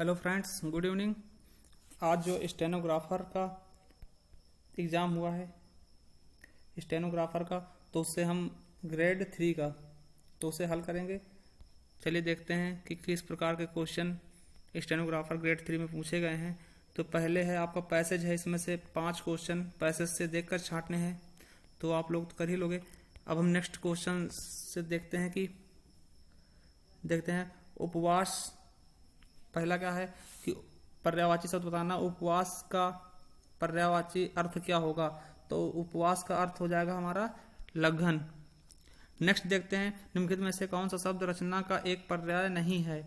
Hello friends, good evening. आज जो stenographer का एग्ज़ाम हुआ है स्टेनोग्राफर का, तो उससे हम ग्रेड 3 का तो उसे हल करेंगे। चलिए देखते हैं कि किस प्रकार के क्वेश्चन स्टेनोग्राफर ग्रेड 3 में पूछे गए हैं। तो पहले है आपका पैसेज है, इसमें से 5 क्वेश्चन पैसेज से देखकर छांटने हैं, तो आप लोग तो कर ही लोगे। अब हम नेक्स्ट क्वेश्चन से देखते हैं उपवास। पहला क्या है कि पर्यायवाची शब्द बताना, उपवास का पर्यायवाची अर्थ क्या होगा। तो उपवास का अर्थ हो जाएगा हमारा लंघन। नेक्स्ट देखते हैं निम्नलिखित में से कौन सा शब्द रचना का एक पर्याय नहीं है।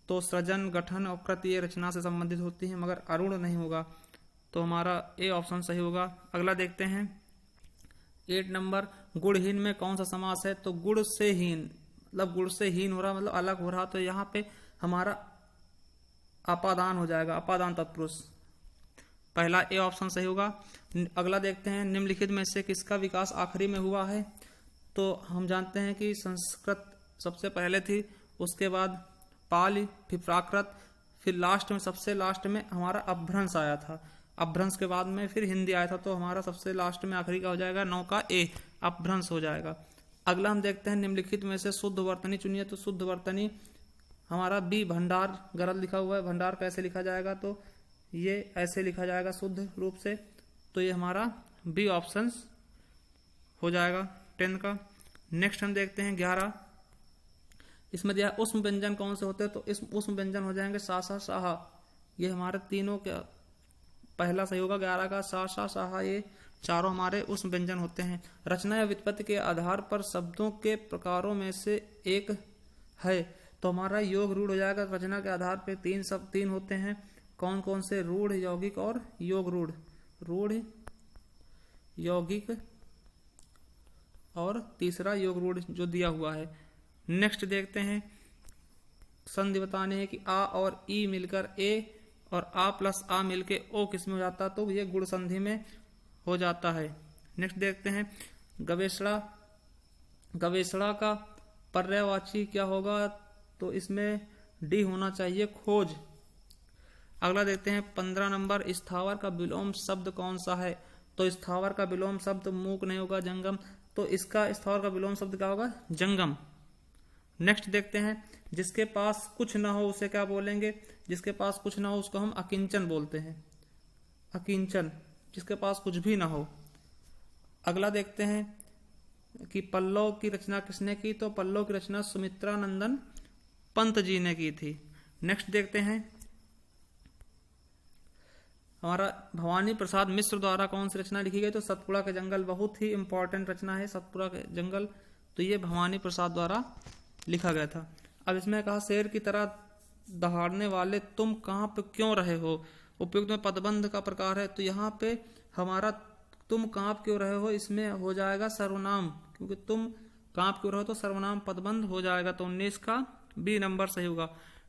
तो सृजन, गठन और कृत ये रचना से संबंधित होती है, मगर अरुण नहीं होगा, तो हमारा ए ऑप्शन सही होगा। अगला देखते हैं 8 नंबर, गुणहीन में कौन सा समास है। तो गुण से हीन, मतलब गुण से हीन हो रहा, मतलब अलग हो रहा, तो यहाँ पे हमारा अपादान हो जाएगा, अपादान तत्पुरुष। पहला ए ऑप्शन सही होगा। अगला देखते हैं निम्नलिखित में से किसका विकास आखिरी में हुआ है। तो हम जानते हैं कि संस्कृत सबसे पहले थी, उसके बाद पाली, फिर प्राकृत, फिर लास्ट में सबसे लास्ट में हमारा अपभ्रंश आया था। अपभ्रंश के बाद में फिर हिंदी आया था, तो हमारा सबसे लास्ट में आखिरी का हो जाएगा 9 का ए, अपभ्रंश हो जाएगा। अगला हम देखते हैं निम्नलिखित में से शुद्ध वर्तनी चुनिए। तो शुद्ध वर्तनी हमारा बी भंडार गलत लिखा हुआ है। भंडार कैसे लिखा जाएगा, तो ये ऐसे लिखा जाएगा शुद्ध रूप से, तो ये हमारा बी ऑप्शन हो जाएगा 10 का। नेक्स्ट हम देखते हैं 11, इसमें दिया उष्म व्यंजन कौन से होते हैं। तो इस उष्म व्यंजन हो जाएंगे सा सा साहा, ये हमारे तीनों के पहला सही होगा 11 का। सा सा साहा, ये चारों हमारे उष्म व्यंजन होते हैं। रचना या व्युत्पत्ति के आधार पर शब्दों के प्रकारों में से एक है, तो हमारा योग रूढ़ हो जाएगा। रचना के आधार पे तीन होते हैं, कौन कौन से, रूढ़, यौगिक और योग रूढ़। रूढ़, यौगिक और तीसरा योग रूढ़ जो दिया हुआ है। नेक्स्ट देखते हैं संधि बताने हैं कि आ और ई मिलकर ए और आ प्लस आ मिलके ओ किस में हो जाता है। तो ये गुण संधि में हो जाता है। नेक्स्ट देखते हैं गवेषणा। गवेषणा का पर्यायवाची क्या होगा। तो इसमें डी होना चाहिए, खोज। अगला देखते हैं 15 नंबर, स्थावर का विलोम शब्द कौन सा है। तो स्थावर का विलोम शब्द मूक नहीं होगा, जंगम। तो इसका स्थावर का विलोम शब्द क्या होगा, जंगम। नेक्स्ट देखते हैं जिसके पास कुछ ना हो उसे क्या बोलेंगे। जिसके पास कुछ ना हो उसको हम अकिंचन बोलते हैं, अकिंचन, जिसके पास कुछ भी ना हो। अगला देखते हैं कि पल्लव की रचना किसने की। तो पल्लव की रचना सुमित्रा नंदन पंत जी ने की थी। नेक्स्ट देखते हैं हमारा भवानी प्रसाद मिश्र द्वारा कौन सी रचना लिखी गई। तो सतपुड़ा के जंगल बहुत ही इंपॉर्टेंट रचना है, सतपुड़ा के जंगल, तो ये भवानी प्रसाद द्वारा लिखा गया था। अब इसमें कहा शेर की तरह दहाड़ने वाले तुम कहाँ पे क्यों रहे हो। उपयुक्त में पदबंध का प्रकार है, तो यहाँ पे हमारा तुम कांप क्यों रहे हो, इसमें हो जाएगा सर्वनाम, क्योंकि तुम कांप क्यों रहे हो तो सर्वनाम पदबंध हो जाएगा। तो 19 का बी नंबर सही होगा।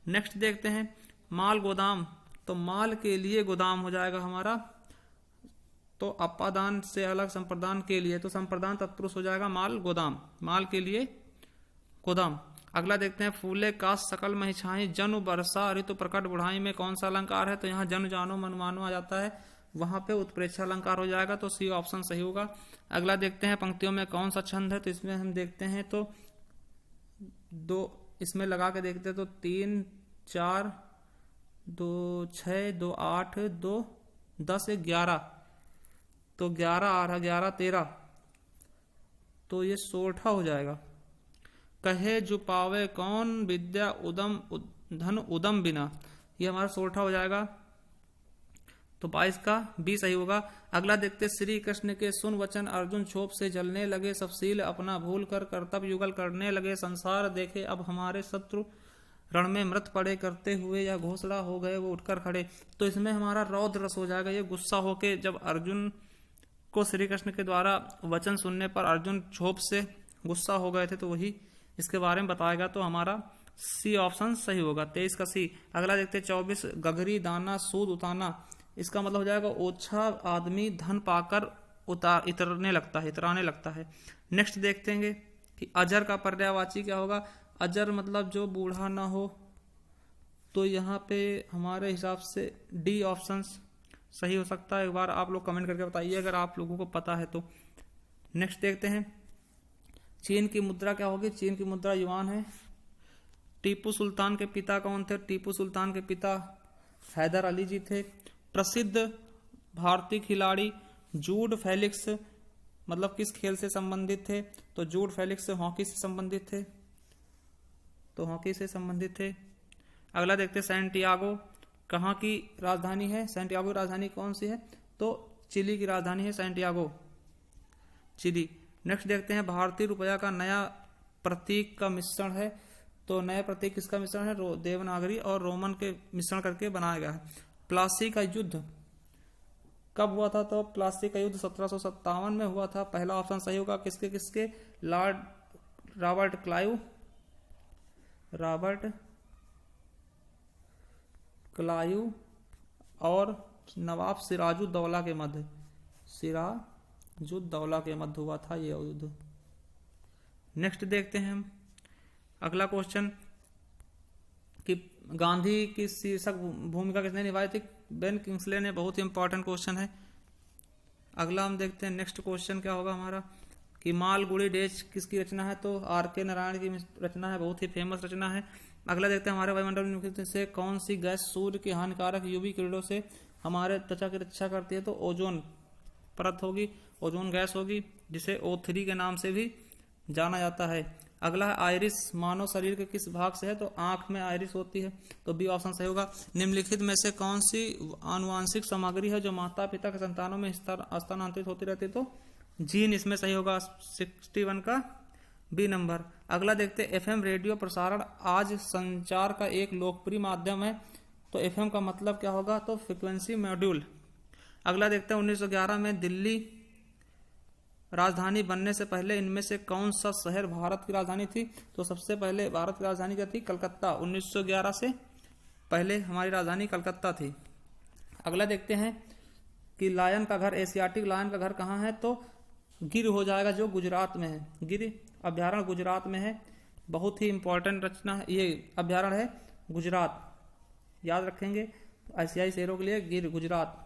नेक्स्ट देखते हैं माल गोदाम। तो माल के लिए गोदाम हो जाएगा हमारा, तो अपादान से अलग संप्रदान के लिए, तो संप्रदान तत्पुरुष हो जाएगा माल गोदाम, माल के लिए गोदाम। अगला देखते हैं फूले का सकल महि छाई, जनु बरसा ऋतु प्रकट बुढ़ाई में कौन सा अलंकार है। तो यहाँ जन जानो मन मानो आ जाता है, वहां पे उत्प्रेक्षा अलंकार हो जाएगा, तो सी ऑप्शन सही होगा। अगला देखते हैं पंक्तियों में कौन सा छंद है। तो इसमें हम देखते हैं तो दो इसमें लगा के देखते हैं, तो 3 4 2 6 2 8 2 10 11, तो 11 आ रहा, 11 13, तो ये 16 हो जाएगा। कहे जो पावे कौन विद्या उदम धन उदम बिना, ये हमारा 16 हो जाएगा, तो 22 का बी सही होगा। अगला देखते श्री कृष्ण के सुन वचन अर्जुन क्षोभ से जलने लगे, सब शील अपना भूल कर कर्तव्य युगल करने लगे, संसार देखे अब हमारे शत्रु रण में मृत पड़े, करते हुए या घोषणा हो गए वो उठकर खड़े। तो इसमें हमारा रौद्र रस हो जाएगा, ये गुस्सा होके जब अर्जुन को श्री कृष्ण के द्वारा वचन सुनने पर अर्जुन क्षोभ से गुस्सा हो गए थे, तो वही इसके बारे में बताएगा, तो हमारा सी ऑप्शन सही होगा, 23 का सी। अगला देखते 24 गगरी दाना सूद उताना, इसका मतलब हो जाएगा ओछा आदमी धन पाकर इतराने लगता है। नेक्स्ट देखते हैं कि अजर का पर्यायवाची क्या होगा। अजर मतलब जो बूढ़ा ना हो, तो यहाँ पे हमारे हिसाब से डी ऑप्शन सही हो सकता है। एक बार आप लोग कमेंट करके बताइए अगर आप लोगों को पता है तो। नेक्स्ट देखते हैं, चीन की मुद्रा क्या होगी? चीन की मुद्रा युआन है। टीपू सुल्तान के पिता कौन थे? टीपू सुल्तान के पिता हैदर अली जी थे। प्रसिद्ध भारतीय खिलाड़ी जूड फेलिक्स मतलब किस खेल से संबंधित थे? तो जूड फेलिक्स हॉकी से संबंधित थे, तो हॉकी से संबंधित थे। अगला देखते हैं, सैंटियागो कहाँ की राजधानी है? सैंटियागो की राजधानी कौन सी है? तो चिली की राजधानी है सैंटियागो, चिली। नेक्स्ट देखते हैं, भारतीय रुपया का नया प्रतीक का मिश्रण है। तो नया प्रतीक किसका मिश्रण है? देवनागरी और रोमन के मिश्रण करके बनाया गया है। प्लासी का युद्ध कब हुआ था? तो प्लासी का युद्ध 1757 में हुआ था। पहला ऑप्शन सही होगा। किसके किसके? रॉबर्ट क्लाइव और नवाब सिराजुद्दौला के मध्य हुआ था यह युद्ध। नेक्स्ट देखते हैं हम अगला क्वेश्चन कि गांधी की शीर्षक भूमिका किसने निभाई थी? बेन किंग्सले ने। बहुत ही इंपॉर्टेंट क्वेश्चन है। अगला हम देखते हैं, नेक्स्ट क्वेश्चन क्या होगा हमारा कि मालगुडी डेज किसकी रचना है? तो आर.के. नारायण की रचना है, बहुत ही फेमस रचना है। अगला देखते हैं, हमारे वायुमंडल से कौन सी गैस सूर्य की हानिकारक यूवी किरणों से हमारे त्वचा की रक्षा करती है? तो ओजोन परत होगी, ओजोन गैस होगी, जिसे O3 के नाम से भी जाना जाता है। अगला है आइरिस मानव शरीर के किस भाग से है? तो आंख में आइरिस होती है, तो बी ऑप्शन सही होगा। निम्नलिखित में से कौन सी आनुवांशिक सामग्री है जो माता पिता के संतानों में स्थानांतरित होती रहती है? तो जीन इसमें सही होगा, 61 का बी नंबर। अगला देखते हैं, एफएम रेडियो प्रसारण आज संचार का एक लोकप्रिय माध्यम है। तो एफएम का मतलब क्या होगा? तो फ्रिक्वेंसी मॉड्यूल। अगला देखते हैं, 1911 में दिल्ली राजधानी बनने से पहले इनमें से कौन सा शहर भारत की राजधानी थी? तो सबसे पहले भारत की राजधानी क्या थी? कलकत्ता। 1911 से पहले हमारी राजधानी कलकत्ता थी। अगला देखते हैं कि लायन का घर, एशियाटिक लायन का घर कहाँ है? तो गिर हो जाएगा, जो गुजरात में है। गिर अभ्यारण्य गुजरात में है। बहुत ही इंपॉर्टेंट रचना है, ये अभ्यारण्य है गुजरात, याद रखेंगे एशियाई शेरों के लिए गिर गुजरात।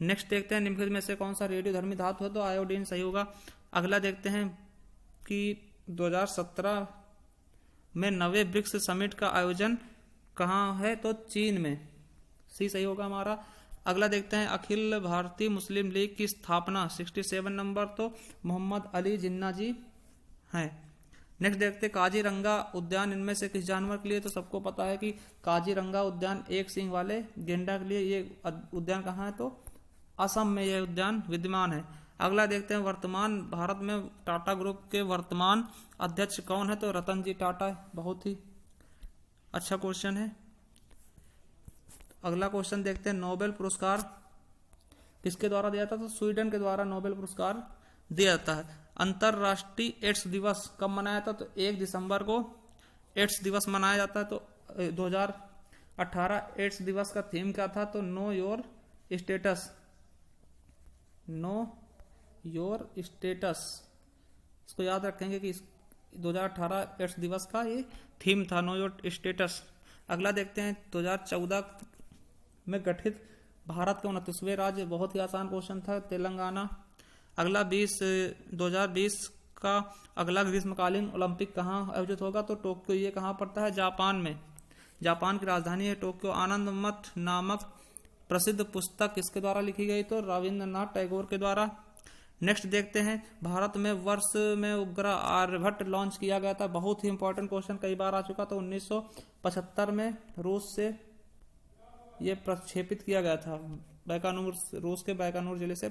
नेक्स्ट देखते हैं, निम्नलिखित में से कौन सा रेडियोधर्मी धातु है? तो आयोडीन सही होगा। अगला देखते हैं कि 2017 में 9वें ब्रिक्स समिट का आयोजन कहाँ है? तो चीन में, सी सही होगा हमारा। अगला देखते हैं, अखिल भारतीय मुस्लिम लीग की स्थापना 67 नंबर, तो मोहम्मद अली जिन्ना जी हैं। नेक्स्ट देखते हैं, काजीरंगा उद्यान इनमें से किस जानवर के लिए? तो सबको पता है कि काजीरंगा उद्यान एक सींग वाले गेंडा के लिए ये उद्यान कहाँ है? तो असम में यह उद्यान विद्यमान है। अगला देखते हैं, वर्तमान भारत में टाटा ग्रुप के वर्तमान अध्यक्ष कौन है? तो रतन जी टाटा। बहुत ही अच्छा क्वेश्चन है। अगला क्वेश्चन देखते हैं, नोबेल पुरस्कार किसके द्वारा दिया जाता है? तो स्वीडन के द्वारा नोबेल पुरस्कार दिया जाता है। अंतरराष्ट्रीय एड्स दिवस कब मनाया जाता है? तो 1 दिसंबर को एड्स दिवस मनाया जाता है। तो 2018 एड्स दिवस का थीम क्या था? तो नो योर स्टेटस। इसको याद रखेंगे कि 2018 एड्स दिवस का ये थीम था, नो योर स्टेटस। अगला देखते हैं, 2014 में गठित भारत के 29वें राज्य, बहुत ही आसान क्वेश्चन था, तेलंगाना। अगला 2020 का अगला ग्रीष्मकालीन ओलंपिक कहाँ आयोजित होगा? तो टोक्यो। ये कहाँ पड़ता है? जापान में। जापान की राजधानी है टोक्यो। आनंद मठ नामक प्रसिद्ध पुस्तक किसके द्वारा लिखी गई? तो रविंद्रनाथ टैगोर के द्वारा। नेक्स्ट देखते हैं, भारत में वर्ष में उपग्रह आर्यभट्ट लॉन्च किया गया था। बहुत ही इंपॉर्टेंट क्वेश्चन, कई बार आ चुका। तो 1975 में रूस से ये प्रक्षेपित किया गया था। रूस के बैकानूर जिले से